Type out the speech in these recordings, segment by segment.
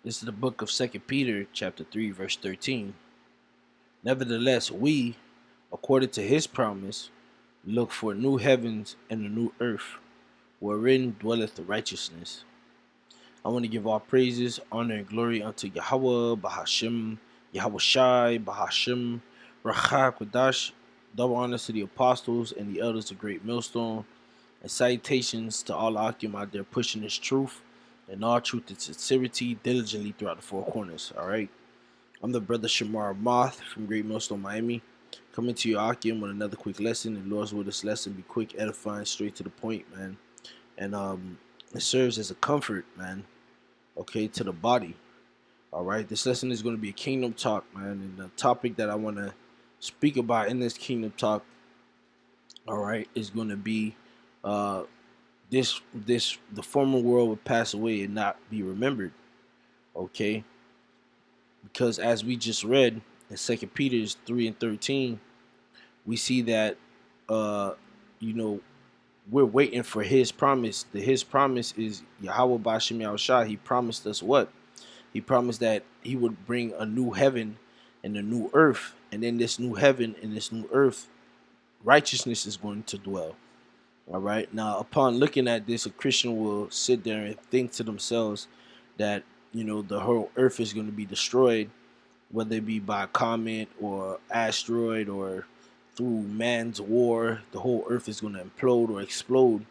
This is the book of Second Peter, chapter 3, verse 13. Nevertheless, we, according to his promise, look for new heavens and a new earth, wherein dwelleth righteousness. I want to give all praises, honor, and glory unto Yahweh, Bahashim, Yahweh Shai, Bahashim, Rachak Kodash. Double honors to the apostles and the elders of Great Millstone, and salutations to all Akim out there pushing this truth and all truth and sincerity diligently throughout the four corners. All right. I'm the brother Shamar Moth from Great Millstone, Miami, coming to you Akim with another quick lesson. And Lord's will this lesson be quick, edifying, straight to the point, man. And it serves as a comfort, man. Okay, to the body. All right. This lesson is going to be a kingdom talk, man. And the topic that I want to speak about in this kingdom talk, all right, is going to be uh the former world would pass away and not be remembered. Okay, because as we just read in Second Peter's 3:13, we see that uh you know we're waiting for his promise. His promise is Yahweh Bashim Yahushua. He promised us what? He promised that he would bring a new heaven and a new earth, and in this new heaven and this new earth, righteousness is going to dwell. All right. Now, upon looking at this, a Christian will sit there and think to themselves that the whole Earth is going to be destroyed, whether it be by a comet or asteroid or through man's war. The whole Earth is going to implode or explode,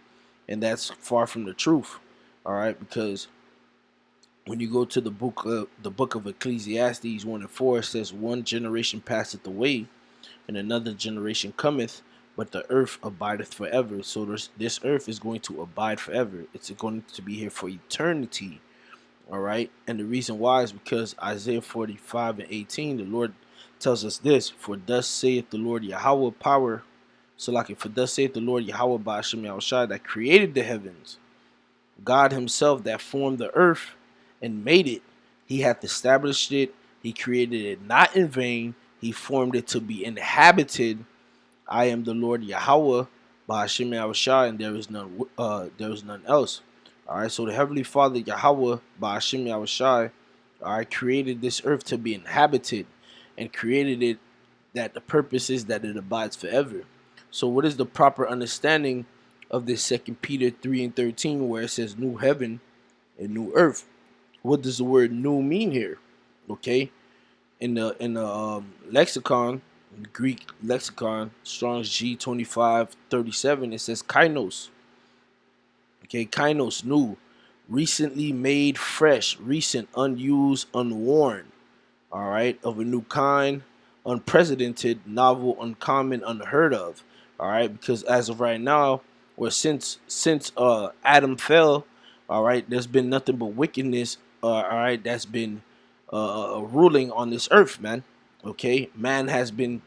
and that's far from the truth. All right, because when you go to the book of Ecclesiastes 1:4, it says, "One generation passeth away, and another generation cometh, but the earth abideth forever." So this earth is going to abide forever. It's going to be here for eternity. All right. And the reason why is because Isaiah 45:18, the Lord tells us this: "For thus saith the Lord Yahweh power." So like, for thus saith the Lord Yahweh Ba'ashem Yahushua, that created the heavens, God himself that formed the earth and made it. He hath established it. He created it not in vain. He formed it to be inhabited. I am the Lord Yahweh, Ba'ashem Yahushua, and there is none else. All right, so the Heavenly Father Yahweh, Ba'ashem Yahushua, all right, created this earth to be inhabited, and created it that the purpose is that it abides forever. So, what is the proper understanding of this Second Peter 3:13, where it says new heaven and new earth? What does the word "new" mean here? Okay, in the lexicon, Greek lexicon, Strong's G2537, it says kainos. Okay, kainos, new, recently made, fresh, recent, unused, unworn. All right, of a new kind, unprecedented, novel, uncommon, unheard of. All right, because as of right now, or since Adam fell, all right, there's been nothing but wickedness. All right, that's been ruling on this earth, man. Okay, man has been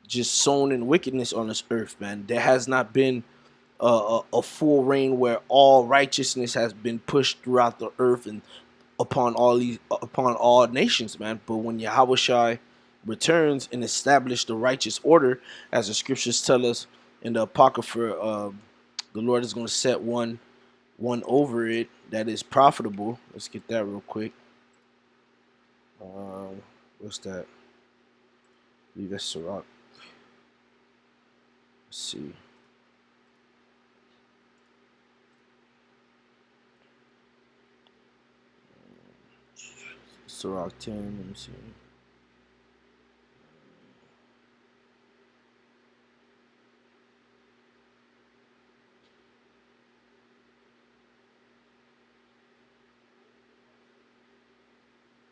just sown in wickedness on this earth, man. There has not been a full reign where all righteousness has been pushed throughout the earth and upon all nations, man. But when Yahweh Shai returns and establishes the righteous order, as the scriptures tell us in the Apocrypha, the Lord is going to set one over it that is profitable. Let's get that real quick. What's that? I believe that's Sirach. Let's see. Sirach 10. Let me see.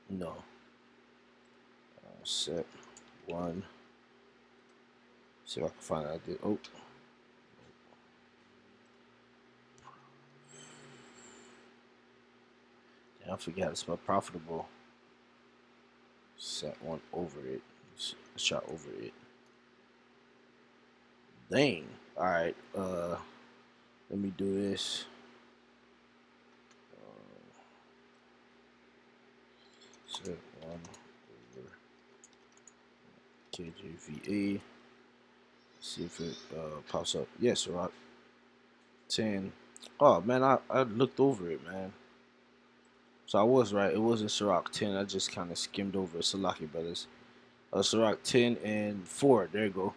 No. Set one. See if I can find out. Oh. I forgot it's about profitable. Set one over it. Shot over it. Dang. Alright. Let me do this. Set one over KJVA. See if it pops up. Yes, right. 10. Oh man, I looked over it, man. So I was right. It wasn't Sirach 10. I just kind of skimmed over Salaki brothers. Sirach 10 and 4. There you go.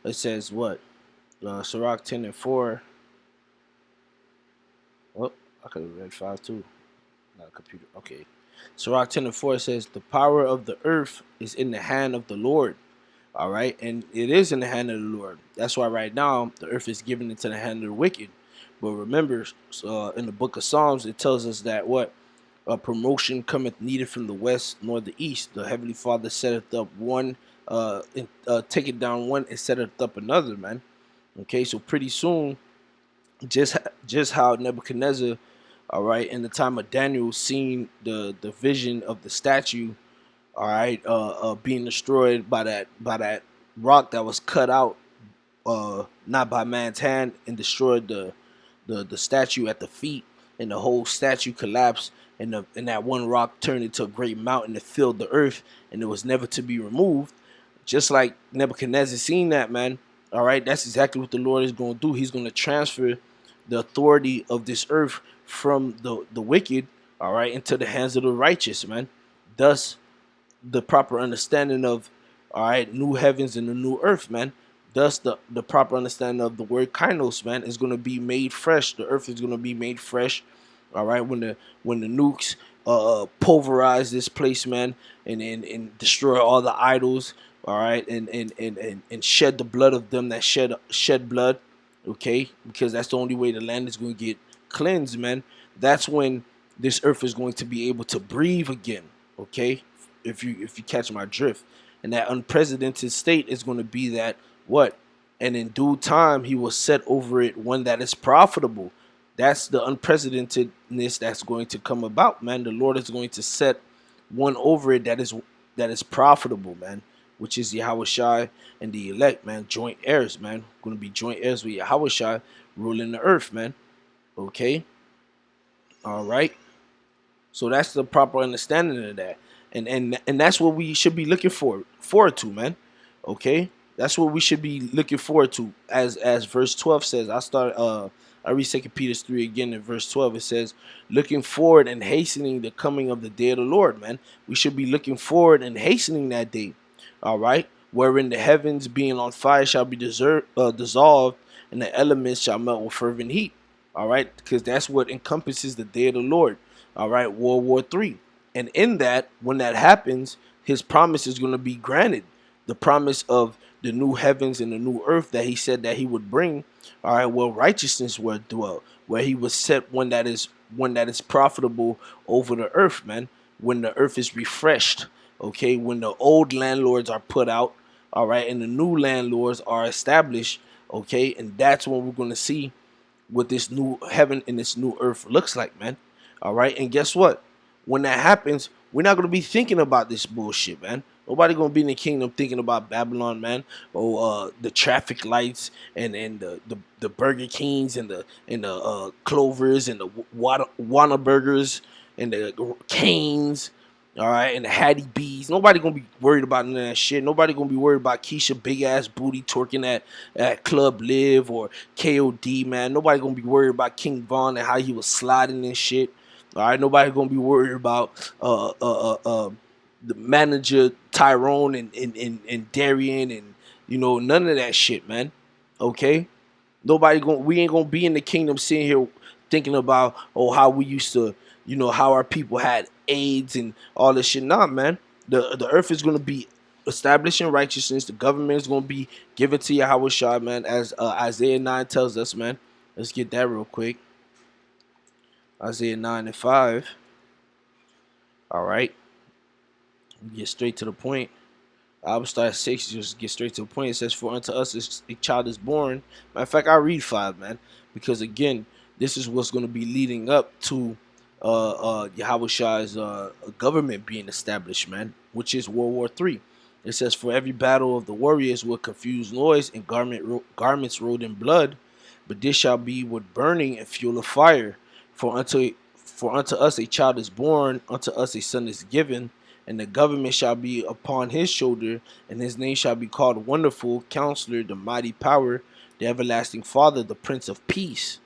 It says what? Sirach 10 and 4. Oh, I could have read 5 too. Not a computer. Okay. Sirach 10 and 4 says, the power of the earth is in the hand of the Lord. All right. And it is in the hand of the Lord. That's why right now the earth is given into the hand of the wicked. But remember, in the book of Psalms, it tells us that what? A promotion cometh neither from the west nor the east. The Heavenly Father setteth up one, taketh down one and setteth up another, man. Okay, so pretty soon, just how Nebuchadnezzar, all right, in the time of Daniel, seen the vision of the statue, all right, being destroyed by that rock that was cut out, not by man's hand, and destroyed the statue at the feet, and the whole statue collapsed, and that one rock turned into a great mountain that filled the earth, and it was never to be removed. Just like Nebuchadnezzar seen that, man. All right, that's exactly what the Lord is going to do. He's going to transfer the authority of this earth from the wicked, all right, into the hands of the righteous, man. Thus, the proper understanding of, all right, new heavens and the new earth, man. Thus, the proper understanding of the word kainos, man, is going to be made fresh. The earth is going to be made fresh, all right, when the nukes pulverize this place, man, and destroy all the idols, all right, and shed the blood of them that shed blood, okay, because that's the only way the land is going to get cleansed, man. That's when this earth is going to be able to breathe again, okay, if you catch my drift. And that unprecedented state is going to be that what? And in due time he will set over it one that is profitable. That's the unprecedentedness that's going to come about, man. The Lord is going to set one over it that is profitable, man, which is Yahushua and the elect, man, joint heirs, man. Going to be joint heirs with Yahushua ruling the earth, man. Okay, all right. So that's the proper understanding of that, and that's what we should be looking forward to, man. Okay, that's what we should be looking forward to, as verse 12 says. I read 2 Peter 3 again in verse 12. It says, looking forward and hastening the coming of the day of the Lord, man. We should be looking forward and hastening that day, all right, wherein the heavens being on fire shall be dissolved, and the elements shall melt with fervent heat, all right, because that's what encompasses the day of the Lord, all right, World War III. And in that, when that happens, his promise is going to be granted. The promise of the new heavens and the new earth that he said that he would bring, all right, where righteousness will dwell, where he will set one that is profitable over the earth, man. When the earth is refreshed, okay, when the old landlords are put out, all right, and the new landlords are established, okay, and that's when we're going to see what this new heaven and this new earth looks like, man. All right, and guess what? When that happens, we're not going to be thinking about this bullshit, man. Nobody gonna be in the kingdom thinking about Babylon, man, or the traffic lights and the Burger Kings and the Clovers and the Whataburgers and the Canes, all right, and the Hattie B's. Nobody gonna be worried about none of that shit. Nobody gonna be worried about Keisha big ass booty twerking at Club Live or KOD, man. Nobody gonna be worried about King Von and how he was sliding and shit. All right, nobody gonna be worried about the manager Tyrone and Darian and none of that shit, man. Okay, we ain't gonna be in the kingdom sitting here thinking about how we used to, how our people had AIDS and all this shit. Nah, man. The earth is gonna be established in righteousness. The government is gonna be given to Yahweh, man, as Isaiah 9 tells us, man. Let's get that real quick. Isaiah 9 and 5. All right. Get straight to the point. I will start at 6, just get straight to the point. It says, for unto us a child is born. Matter of fact, I read 5, man, because again, this is what's going to be leading up to Yahweh's government being established, man, which is World War III. It says, for every battle of the warriors with confused noise and garments rolled in blood, but this shall be with burning and fuel of fire. For unto us a child is born, unto us a son is given, and the government shall be upon his shoulder, and his name shall be called Wonderful, Counselor, the Mighty Power, the Everlasting Father, the Prince of Peace.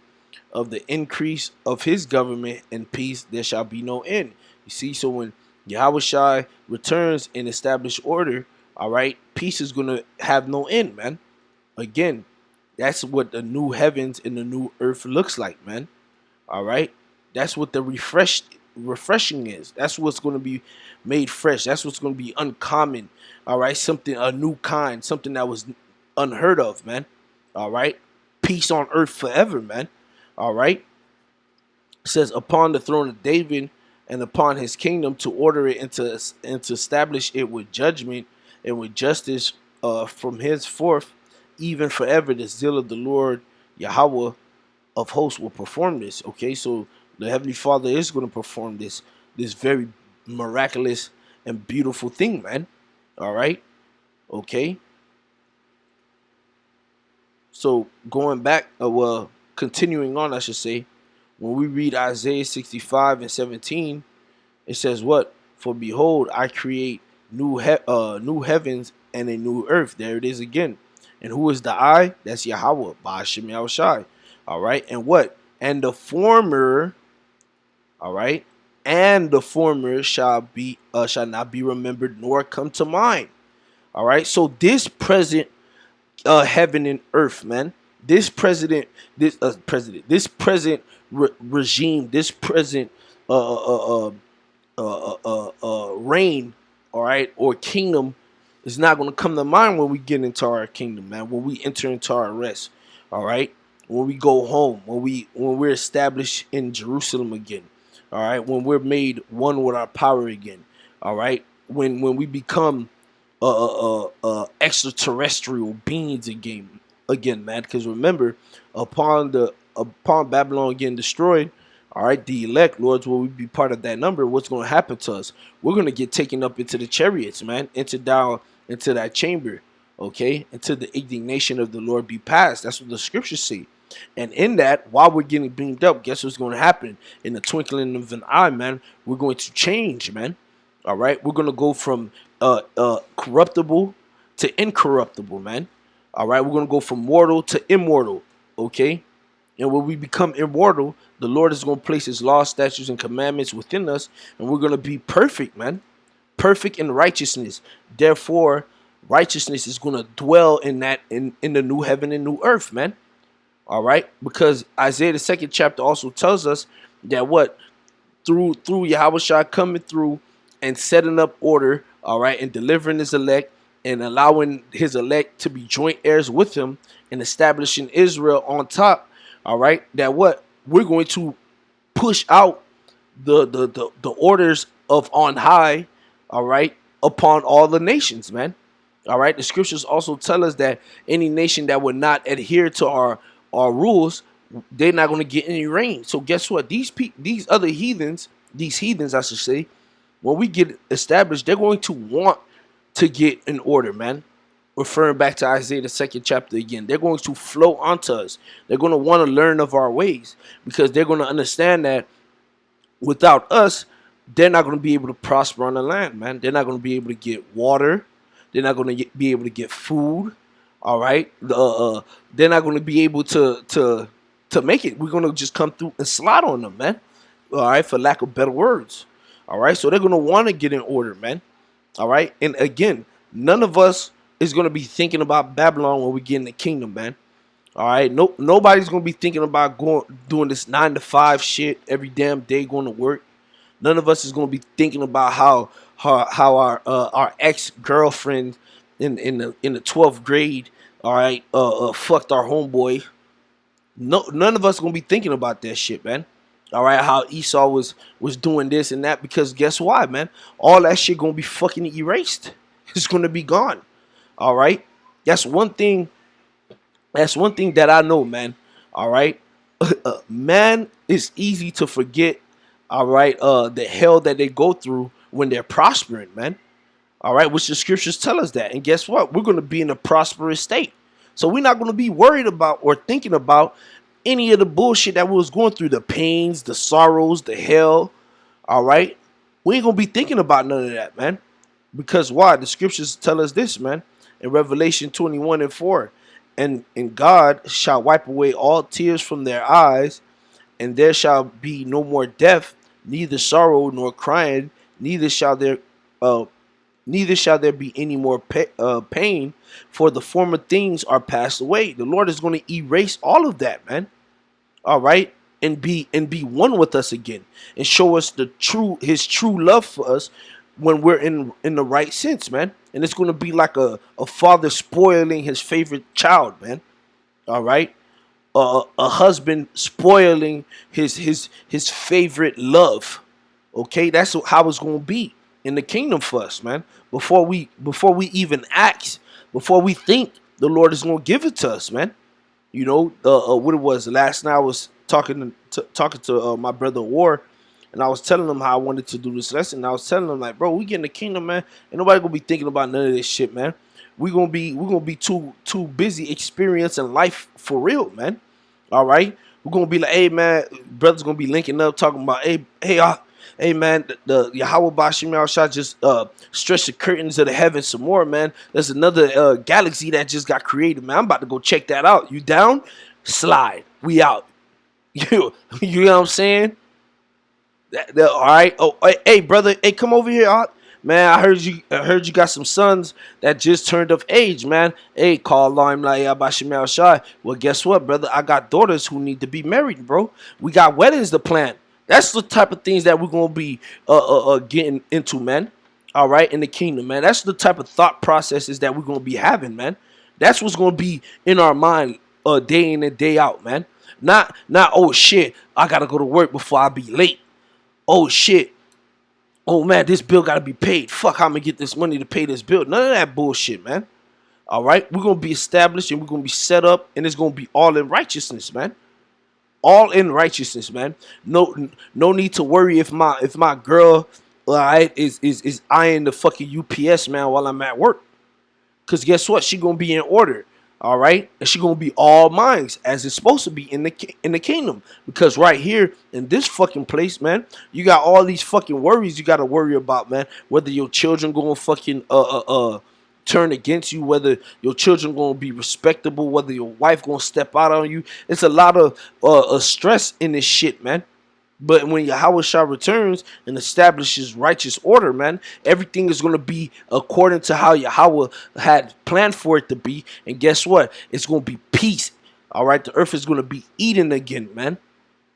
of the increase of his government and peace, there shall be no end. You see, so when Yahushua returns and establish order, all right, peace is going to have no end, man. Again, that's what the new heavens and the new earth looks like, man. All right, that's what the refreshing is. That's what's going to be made fresh. That's what's going to be uncommon. All right, something, a new kind, something that was unheard of, man. All right, peace on earth forever, man. All right, it says upon the throne of David and upon his kingdom, to order it and to establish it with judgment and with justice from henceforth, even forever. The zeal of the Lord Yahweh of hosts will perform this. Okay, so the Heavenly Father is going to perform this very miraculous and beautiful thing, man. All right, okay. So going back, well, continuing on, I should say, when we read Isaiah 65 and 17, it says what? For behold, I create new heavens and a new earth. There it is again. And who is the I? That's Yahweh, Ba'ashem Yahushai. All right, and what? And the former, all right, and the former shall not be remembered nor come to mind. All right, so this present heaven and earth, man. This present regime, this present reign, all right, or kingdom is not going to come to mind when we get into our kingdom, man. When we enter into our rest, all right. When we go home, when we're established in Jerusalem again, all right. When we're made one with our power again, all right. When we become extraterrestrial beings again, man. Because remember, upon Babylon getting destroyed, all right, the elect lords will be part of that number. What's going to happen to us? We're going to get taken up into the chariots, man, down into that chamber, okay, until the indignation of the Lord be passed. That's what the scriptures say. And in that, while we're getting beamed up, guess what's going to happen? In the twinkling of an eye, man, we're going to change, man. All right, we're going to go from corruptible to incorruptible, man. All right, we're going to go from mortal to immortal, okay? And when we become immortal, the Lord is going to place his laws, statutes, and commandments within us, and we're going to be perfect, man. Perfect in righteousness. Therefore, righteousness is going to dwell in the new heaven and new earth, man. All right, because Isaiah the 2nd chapter also tells us that what? Through Yahushua coming through and setting up order, all right, and delivering his elect and allowing his elect to be joint heirs with him and establishing Israel on top, all right, that what? We're going to push out the orders of on high, all right, upon all the nations, man. All right, the scriptures also tell us that any nation that would not adhere to our rules, they're not going to get any rain. So guess what? These other heathens, I should say, when we get established, they're going to want to get in order, man. Referring back to Isaiah the 2nd chapter again, they're going to flow onto us. They're going to want to learn of our ways because they're going to understand that without us, they're not going to be able to prosper on the land, man. They're not going to be able to get water. They're not going to be able to get food. All right, they're not going to be able to make it. We're going to just come through and slide on them, man. All right, for lack of better words. All right, so they're going to want to get in order, man. All right, and again, none of us is going to be thinking about Babylon when we get in the kingdom, man. All right, nobody's going to be thinking about doing this 9-to-5 shit every damn day, going to work. None of us is going to be thinking about how our ex-girlfriend in the 12th grade, all right, fucked our homeboy. None of us gonna be thinking about that shit, man. All right, how Esau was doing this and that, because guess why, man? All that shit gonna be fucking erased. It's gonna be gone. All right, that's one thing. That's one thing that I know, man. All right, man, it's easy to forget. All right, the hell that they go through when they're prospering, man. All right, which the scriptures tell us that. And guess what? We're going to be in a prosperous state. So we're not going to be worried about or thinking about any of the bullshit that we was going through, the pains, the sorrows, the hell. All right, we ain't going to be thinking about none of that, man. Because why? The scriptures tell us this, man. In Revelation 21:4, and God shall wipe away all tears from their eyes, And there shall be no more death, neither sorrow nor crying, neither shall there uh, neither shall there be any more pain, for the former things are passed away. The Lord is going to erase all of that, man. All right, and be one with us again, and show us his true love for us when we're in the right sense, man. And it's going to be like a father spoiling his favorite child, man. All right, a husband spoiling his favorite love. Okay, that's how it's gonna be in the kingdom for us, man. Before we even ask, before we think, the Lord is gonna give it to us, man. You know, what it was last night. I was talking to my brother War, and I was telling him how I wanted to do this lesson. And I was telling him like, bro, we get in the kingdom, man. Ain't nobody gonna be thinking about none of this shit, man. We're gonna be too busy experiencing life for real, man. All right, we're gonna be like, hey man, brothers gonna be linking up, talking about, hey man, the Yahweh Bashim Al Shah just stretched the curtains of the heavens some more, man. There's another galaxy that just got created, man. I'm about to go check that out. You down? Slide. We out. You know what I'm saying? All right. Oh, hey brother, hey, come over here. Man, I heard you got some sons that just turned of age, man. Hey, call Laim Bashim Shai. Well, guess what, brother? I got daughters who need to be married, bro. We got weddings to plan. That's the type of things that we're gonna be getting into, man. All right, in the kingdom, man. That's the type of thought processes that we're gonna be having, man. That's what's gonna be in our mind, day in and day out, man. Not oh shit, I gotta go to work before I be late. Oh shit. Oh man, this bill gotta be paid. Fuck, how I'm gonna get this money to pay this bill? None of that bullshit, man. All right, we're gonna be established and we're gonna be set up, and it's gonna be all in righteousness, man. All in righteousness, man. No need to worry if my girl, all right, is eyeing the fucking UPS, man, while I'm at work. Cause guess what? She gonna be in order. All right, and she gonna be all minds as it's supposed to be in the kingdom. Because right here in this fucking place, man, you got all these fucking worries you gotta worry about, man. Whether your children gonna fucking turn against you, whether your children gonna be respectable, whether your wife gonna step out on you. It's a lot of stress in this shit, man. But when Yahweh Shah returns and establishes righteous order, man, everything is going to be according to how Yahweh had planned for it to be. And guess what? It's going to be peace. All right. The earth is going to be eaten again, man.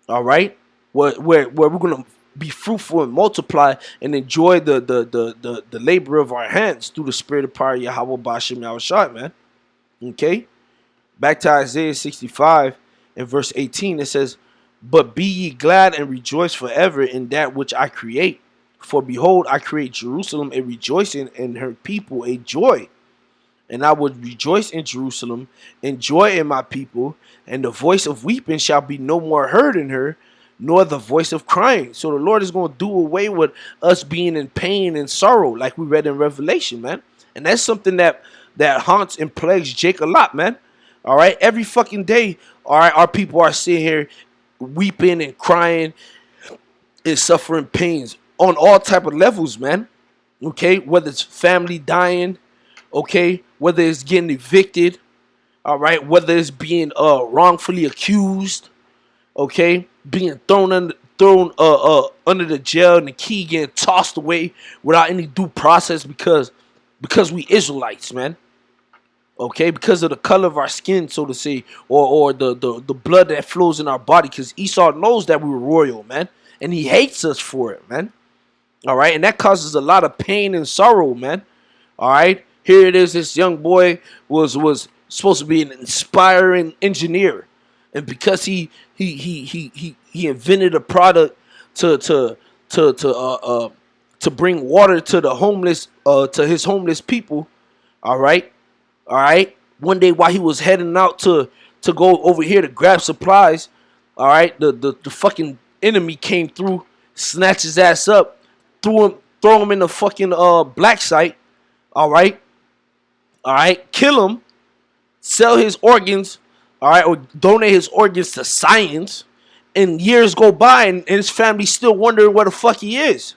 All right. Where we're going to be fruitful and multiply and enjoy the labor of our hands through the spirit of power, Yahweh Bashim Yahushua, man. Okay. Back to Isaiah 65 and verse 18, it says, but be ye glad and rejoice forever in that which I create. For behold, I create Jerusalem a rejoicing, and her people a joy. And I would rejoice in Jerusalem, and joy in my people, and the voice of weeping shall be no more heard in her, nor the voice of crying. So the Lord is going to do away with us being in pain and sorrow, like we read in Revelation, man. And that's something that haunts and plagues Jake a lot, man. All right, every fucking day, all right, our people are sitting here weeping and crying and suffering pains on all type of levels, man. Okay, whether it's family dying, okay, whether it's getting evicted, all right, whether it's being wrongfully accused, okay, being thrown under the jail and the key getting tossed away without any due process because we Israelites, man. Okay, because of the color of our skin, so to say, or the blood that flows in our body. Because Esau knows that we were royal, man, and he hates us for it, man. All right, and that causes a lot of pain and sorrow, man. All right, here it is. This young boy was supposed to be an inspiring engineer, and because he invented a product to bring water to the homeless, to his homeless people. All right. All right. One day while he was heading out to go over here to grab supplies, all right, the fucking enemy came through, snatched his ass up, throw him in the fucking black site, all right, kill him, sell his organs, all right, or donate his organs to science, and years go by and his family still wondering where the fuck he is.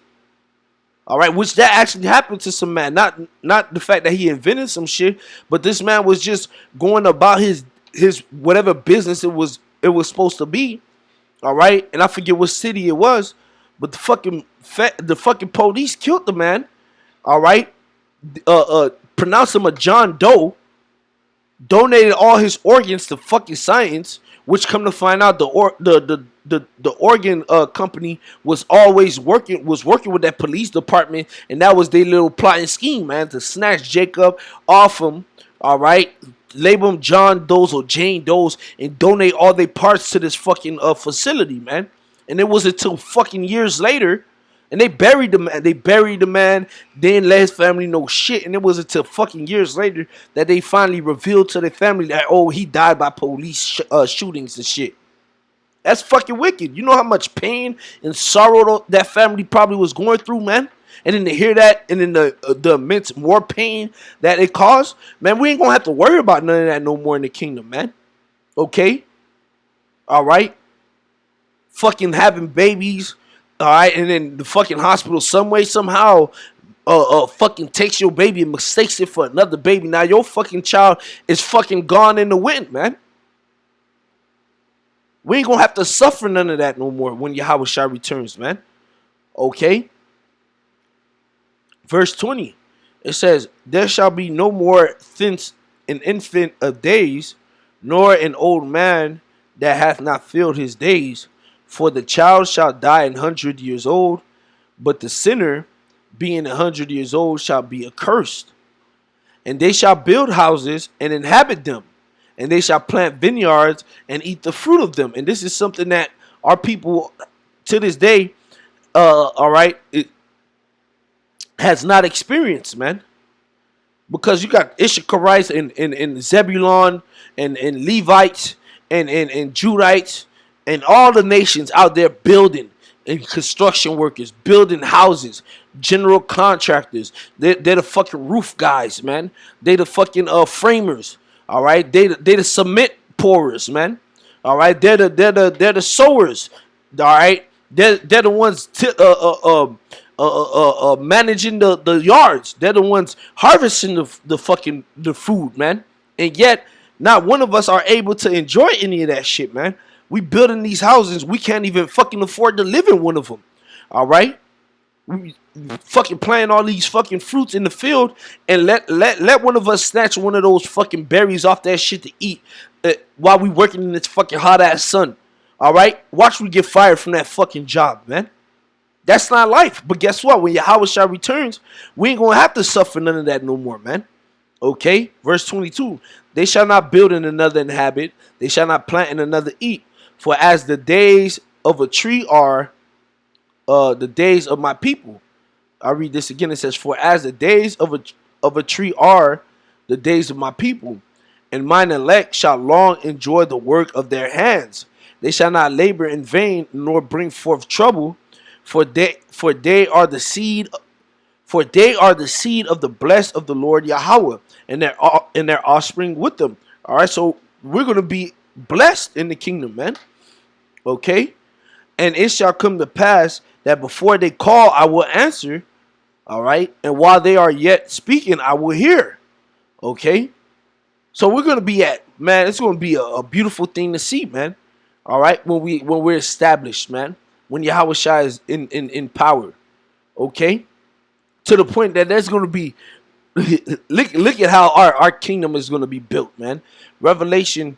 All right, which that actually happened to some man. Not the fact that he invented some shit, but this man was just going about his whatever business it was supposed to be. All right, and I forget what city it was, but the fucking police killed the man. All right, pronounced him a John Doe, donated all his organs to fucking science, which come to find out the organ company was working with that police department, and that was their little plotting scheme, man, to snatch Jacob off him. All right, label him John Doe's or Jane Doe's and donate all their parts to this fucking facility, man. And it was until fucking years later, and they buried the man. They buried the man. They didn't let his family know shit. And it was until fucking years later that they finally revealed to their family that, oh, he died by police shootings and shit. That's fucking wicked. You know how much pain and sorrow that family probably was going through, man? And then to hear that, and then the immense more pain that it caused, man, we ain't gonna have to worry about none of that no more in the kingdom, man. Okay? All right? Fucking having babies. All right, and then the fucking hospital, some way, somehow, fucking takes your baby and mistakes it for another baby. Now your fucking child is fucking gone in the wind, man. We ain't gonna have to suffer none of that no more when Yahweh Shai returns, man. Okay. Verse 20, it says, "There shall be no more thence an infant of days, nor an old man that hath not filled his days. For the child shall die 100 years old, but the sinner, being 100 years old, shall be accursed. And they shall build houses and inhabit them, and they shall plant vineyards and eat the fruit of them." And this is something that our people to this day, all right, it has not experienced, man. Because you got Issacharites and Zebulon and Levites and Judites and all the nations out there building, and construction workers, building houses, general contractors. They're the fucking roof guys, man. They the fucking framers. All right, they the cement pourers, man. All right, they're the sowers. All right, they're the ones managing the yards. They're the ones harvesting the food, man. And yet, not one of us are able to enjoy any of that shit, man. We building these houses, we can't even fucking afford to live in one of them. All right, we fucking planting all these fucking fruits in the field, and let one of us snatch one of those fucking berries off that shit to eat while we working in this fucking hot ass sun. All right, watch we get fired from that fucking job, man. That's not life. But guess what? When Yahweh Shai returns, we ain't gonna have to suffer none of that no more, man. Okay, verse 22. "They shall not build and another inhabit, they shall not plant and another eat. For as the days of a tree are the days of my people." I'll read this again. It says, "For as the days of a tree are the days of my people, and mine elect shall long enjoy the work of their hands. They shall not labor in vain, nor bring forth trouble, for they are the seed of the blessed of the Lord Yahweh, and their offspring with them." All right, so we're gonna be blessed in the kingdom, man. Okay, "And it shall come to pass that before they call, I will answer." All right, "And while they are yet speaking, I will hear." Okay, so we're gonna be man. It's gonna be a beautiful thing to see, man. All right, when we're established, man. When Yahweh Shai is in power. Okay, to the point that there's gonna be look at how our kingdom is gonna be built, man. Revelation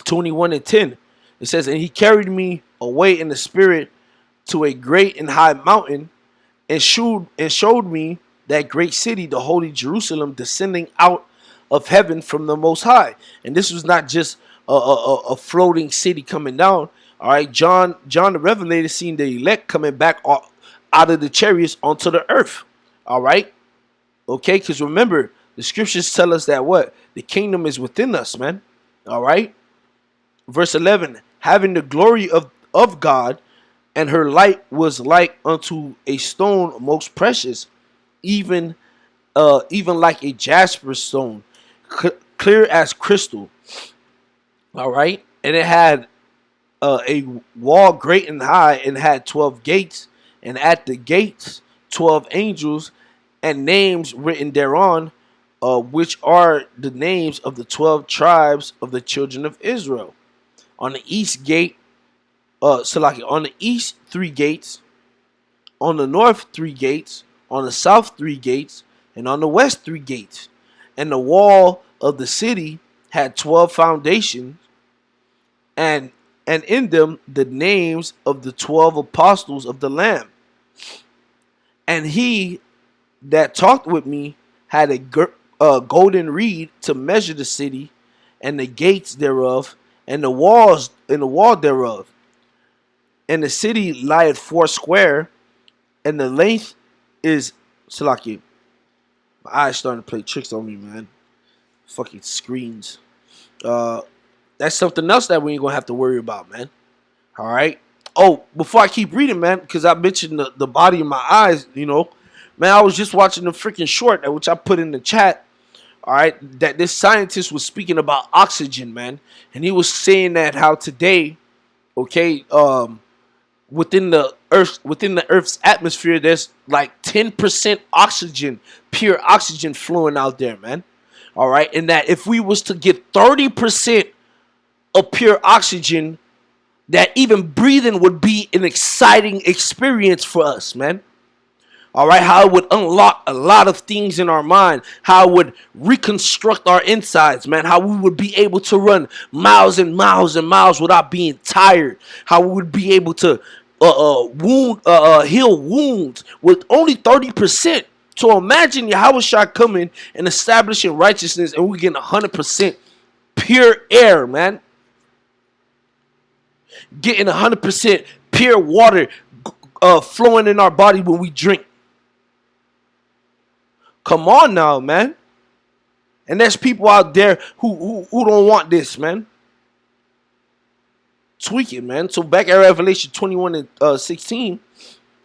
21:10. It says, "And he carried me away in the spirit to a great and high mountain, and showed me that great city, the holy Jerusalem, descending out of heaven from the Most High." And this was not just a floating city coming down. All right, John the Revelator seen the elect coming back out of the chariots onto the earth. All right, okay, because remember, the scriptures tell us that what? The kingdom is within us, man. All right, verse 11, "Having the glory of God, and her light was like unto a stone most precious, even like a jasper stone, clear as crystal." All right, and it had a wall great and high, and had 12 gates, and at the gates 12 angels, and names written thereon, which are the names of the 12 tribes of the children of Israel. On the east gate So like on the east 3 gates, on the north 3 gates, on the south 3 gates, and on the west 3 gates. And the wall of the city had 12 foundations, and in them the names of the 12 apostles of the Lamb. And he that talked with me had a golden reed to measure the city, and the gates thereof, and the wall thereof. And the city lieth foursquare, and the length is Salaki. My eyes starting to play tricks on me, man. Fucking screens. Uh, that's something else that we ain't gonna have to worry about, man. All right. Oh, before I keep reading, man, because I mentioned the body of my eyes, man, I was just watching the freaking short, which I put in the chat. All right, that this scientist was speaking about oxygen, man, and he was saying that how today, okay, within the Earth's atmosphere, there's like 10% oxygen, pure oxygen flowing out there, man. All right, and that if we was to get 30% of pure oxygen, that even breathing would be an exciting experience for us, man. All right, how it would unlock a lot of things in our mind, how it would reconstruct our insides, man, how we would be able to run miles and miles and miles without being tired, how we would be able to heal wounds with only 30%. So imagine Yahushua coming and establishing righteousness, and we're getting 100% pure air, man. Getting 100% pure water flowing in our body when we drink. Come on now, man. And there's people out there who don't want this, man. Tweak it, man. So back at Revelation 21 and 16,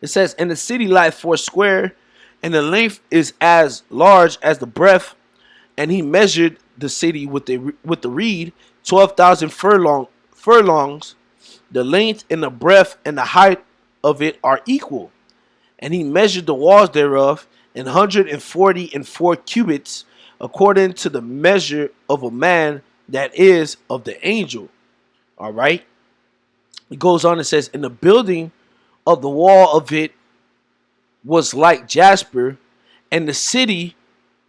it says, "And the city lieth foursquare, and the length is as large as the breadth. And he measured the city with the reed, 12,000 furlongs. The length and the breadth and the height of it are equal. And he measured the walls thereof 144 cubits, according to the measure of a man that is of the angel." All right. It goes on and says, "And the building of the wall of it was like jasper, and the city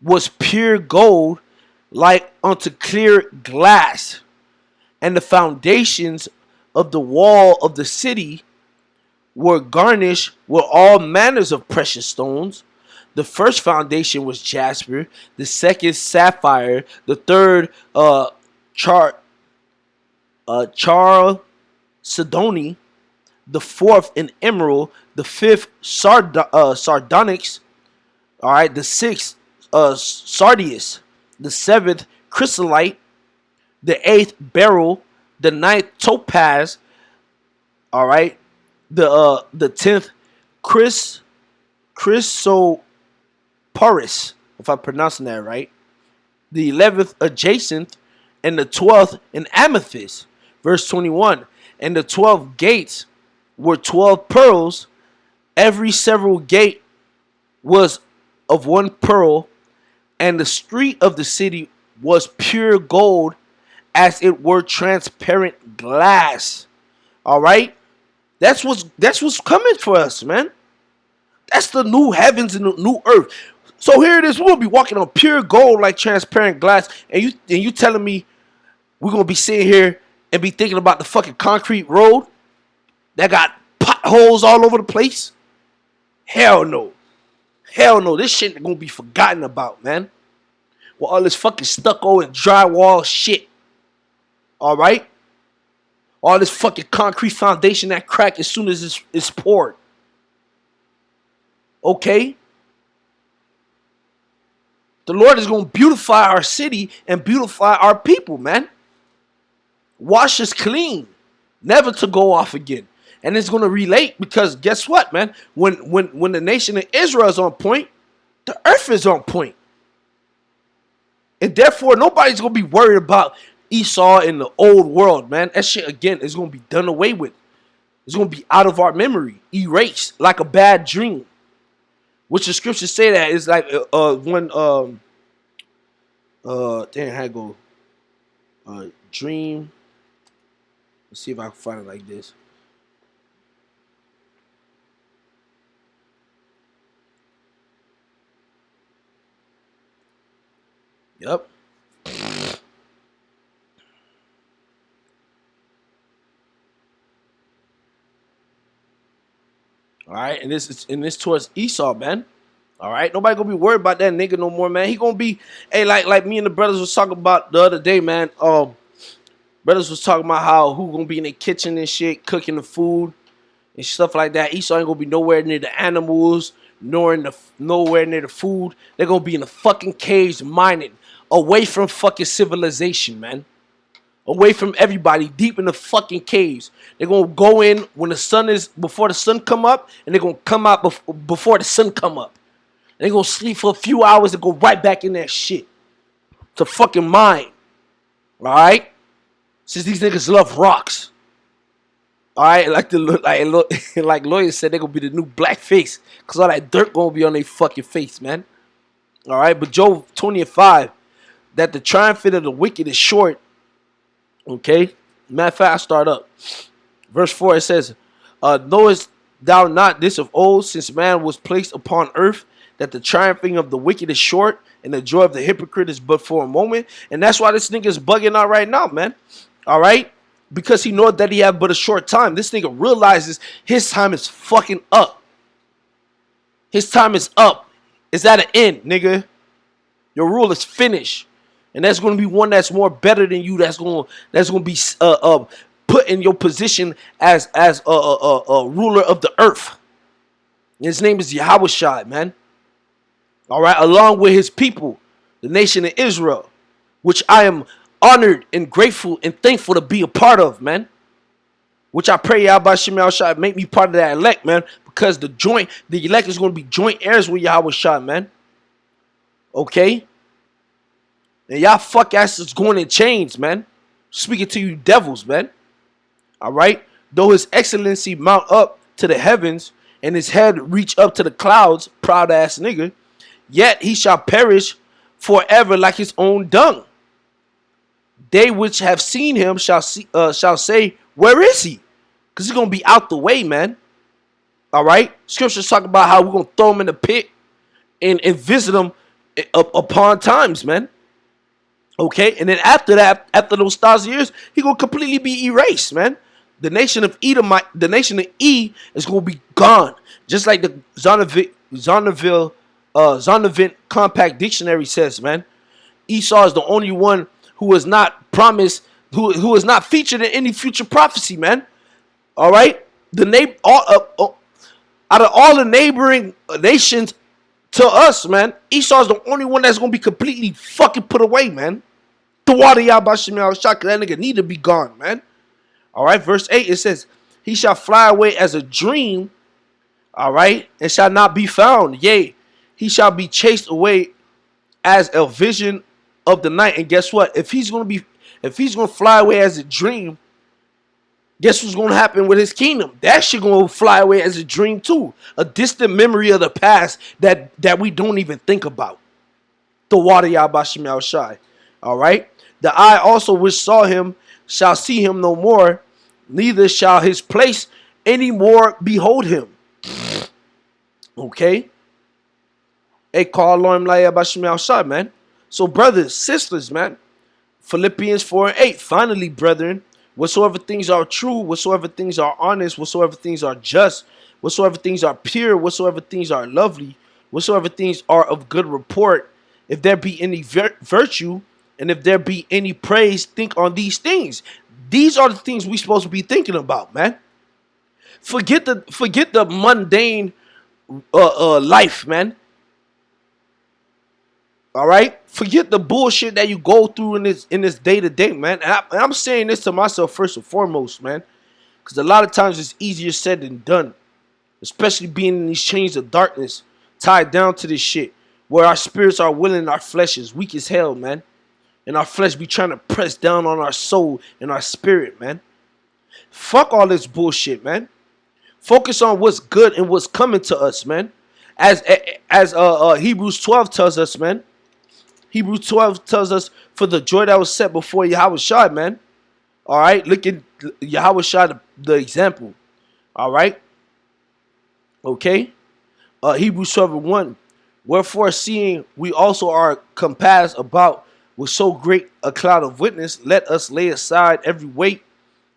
was pure gold, like unto clear glass. And the foundations of the wall of the city were garnished with all manners of precious stones. The first foundation was jasper, the second sapphire, the third chalcedony, the fourth an emerald, the fifth sardonyx, all right, the sixth sardius, the seventh chrysolite, the eighth beryl, the ninth topaz, all right, the 10th chrysoporus, if I'm pronouncing that right, the 11th adjacent, and the 12th an amethyst. Verse 21, "And the 12 gates were 12 pearls, every several gate was of one pearl, and the street of the city was pure gold, as it were transparent glass." All right, that's what's coming for us, man. That's the new heavens and the new earth. So here it is. We're gonna be walking on pure gold like transparent glass, and you telling me we're gonna be sitting here and be thinking about the fucking concrete road that got potholes all over the place? Hell no. Hell no. This shit gonna be forgotten about, man. With all this fucking stucco and drywall shit. All right? All this fucking concrete foundation that crack as soon as it's poured. Okay? The Lord is going to beautify our city and beautify our people, man. Wash us clean, never to go off again. And it's going to relate, because guess what, man? When the nation of Israel is on point, the earth is on point. And therefore, nobody's going to be worried about Esau in the old world, man. That shit, again, is going to be done away with. It's going to be out of our memory, erased like a bad dream. Which the scriptures say that is like when damn, how to go dream. Let's see if I can find it like this. Yep. All right, and this towards Esau, man. All right, nobody gonna be worried about that nigga no more, man. He gonna be, hey, like me and the brothers was talking about the other day, man. Brothers was talking about how who gonna be in the kitchen and shit, cooking the food and stuff like that. Esau ain't gonna be nowhere near the animals, nowhere near the food. They're gonna be in the fucking caves mining, away from fucking civilization, man. Away from everybody, deep in the fucking caves. They're gonna go in when the sun is before the sun come up, and they're gonna come out before the sun come up. They're gonna sleep for a few hours and go right back in that shit to fucking mine. All right, since these niggas love rocks. All right, like lawyers said, they're gonna be the new blackface, cause all that dirt gonna be on their fucking face, man. All right, but Job 20:5, that the triumph of the wicked is short. Okay, matter of fact, I start up. Verse 4, it says, knowest thou not this of old, since man was placed upon earth, that the triumphing of the wicked is short, and the joy of the hypocrite is but for a moment? And that's why this nigga is bugging out right now, man. All right? Because he knows that he have but a short time. This nigga realizes his time is fucking up. His time is up. It's at an end, nigga. Your rule is finished. And that's going to be one that's more better than you. That's going to be put in your position as a ruler of the earth. His name is Yahushua, man. All right, along with his people, the nation of Israel, which I am honored and grateful and thankful to be a part of, man. Which I pray Yahweh Shai make me part of that elect, man, because the elect is going to be joint heirs with Yahushua, man. Okay. And y'all fuck asses going in chains, man. Speaking to you devils, man. All right. Though his excellency mount up to the heavens and his head reach up to the clouds, proud ass nigga, yet he shall perish forever like his own dung. They which have seen him shall say, where is he? Because he's going to be out the way, man. All right. Scriptures talk about how we're going to throw him in the pit and visit him upon times, man. Okay, and then after that, after those 1,000 years, he gonna completely be erased, man. The nation of the nation of E is gonna be gone, just like the Zondervan Compact Dictionary says, man. Esau is the only one who is not promised, who is not featured in any future prophecy, man. All right, out of all the neighboring nations to us, man, Esau is the only one that's gonna be completely fucking put away, man. The water Yabashim Shaka, that nigga need to be gone, man. All right, verse 8, it says, he shall fly away as a dream, all right, and shall not be found. Yea, he shall be chased away as a vision of the night. And guess what? If he's gonna fly away as a dream, guess what's gonna happen with his kingdom? That shit gonna fly away as a dream too. A distant memory of the past that we don't even think about. The water Yabashim Shai. All right. The eye also which saw him shall see him no more, neither shall his place any more behold him. Okay. Hey, call Lord Shai, man. So, brothers, sisters, man. Philippians 4:8. Finally, brethren, whatsoever things are true, whatsoever things are honest, whatsoever things are just, whatsoever things are pure, whatsoever things are lovely, whatsoever things are of good report, if there be any virtue, and if there be any praise, think on these things. These are the things we're supposed to be thinking about, man. Forget the mundane life, man. All right? Forget the bullshit that you go through in this day to day, man. And I'm saying this to myself first and foremost, man. Because a lot of times it's easier said than done. Especially being in these chains of darkness, tied down to this shit. Where our spirits are willing, our flesh is weak as hell, man. And our flesh be trying to press down on our soul and our spirit, man. Fuck all this bullshit, man. Focus on what's good and what's coming to us, man. As Hebrews 12 tells us, man. Hebrews 12 tells us, for the joy that was set before Yahushua, man. All right, look at Yahushua, the example. All right. Okay. Hebrews 12:1. Wherefore, seeing we also are compassed about with so great a cloud of witness, let us lay aside every weight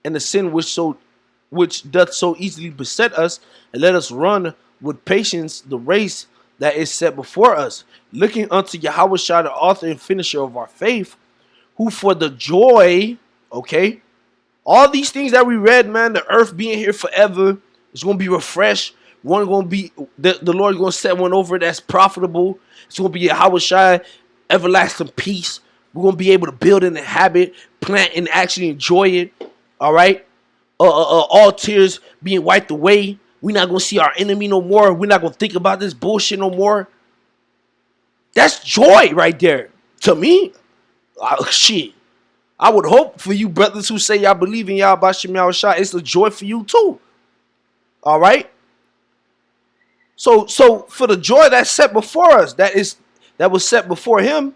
and the sin which doth so easily beset us, and let us run with patience the race that is set before us, looking unto Yahweh Shai, the author and finisher of our faith, who for the joy, okay, all these things that we read, man, the earth being here forever, it's gonna be refreshed. One gonna be the Lord gonna set one over that's profitable. It's gonna be Yahweh Shai, everlasting peace. We're gonna be able to build and inhabit, plant and actually enjoy it. All right, all tears being wiped away. We're not gonna see our enemy no more. We're not gonna think about this bullshit no more. That's joy right there. To me, shit. I would hope for you brothers who say y'all believe in Yahweh Shem Yahushua, it's a joy for you too. All right. So for the joy that's set before us, that was set before him,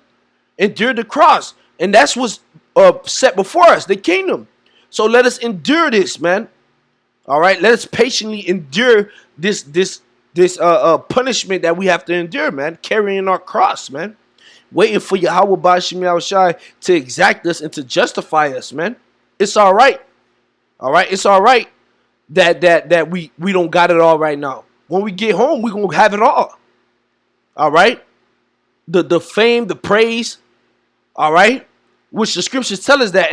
endured the cross, and that's what's set before us, the kingdom. So let us endure this, man. All right, let us patiently endure this punishment that we have to endure, man. Carrying our cross, man. Waiting for Yahweh Ba'ashem Yahushai to exact us and to justify us, man. It's all right. All right, it's all right that we don't got it all right now. When we get home, we're gonna have it all. All right, the fame, the praise. All right, which the scriptures tell us that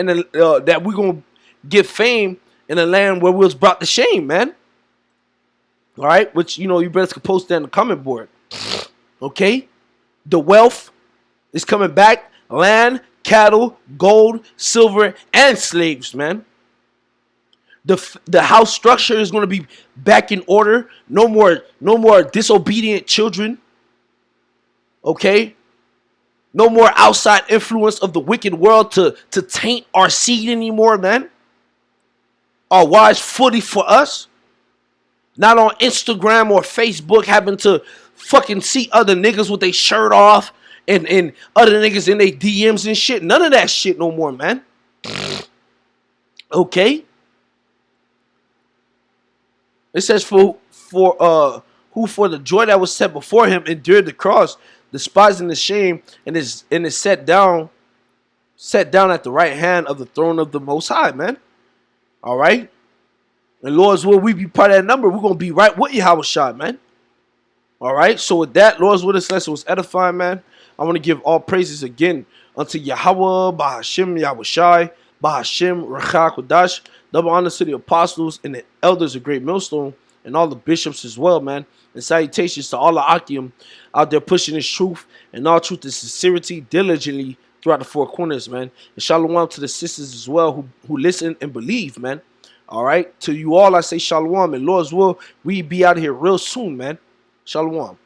that we're gonna get fame in a land where we was brought to shame, man. All right, which you brothers can post that in the comment board. Okay, the wealth is coming back: land, cattle, gold, silver, and slaves, man. The house structure is going to be back in order. No more disobedient children. Okay? No more outside influence of the wicked world to taint our seed anymore, man. Our wives fully for us. Not on Instagram or Facebook having to fucking see other niggas with their shirt off and other niggas in their DMs and shit. None of that shit no more, man. Okay? It says who for the joy that was set before him endured the cross, despising the shame, and is set down at the right hand of the throne of the Most High, man. All right, and Lord's will we be part of that number. We're gonna be right with Yahweh Shai, man. All right. So with that, Lord's will this lesson was edifying, man. I want to give all praises again unto Yahweh Ba'ashem Yahushai Ba'ashem Rachak Kodash. Double honors to the apostles and the elders of Great Millstone and all the bishops as well, man. And salutations to all the Akim out there pushing this truth and all truth and sincerity diligently throughout the four corners, man. And shalom to the sisters as well who listen and believe, man. All right. To you all, I say shalom. And Lord's will, we be out here real soon, man. Shalom.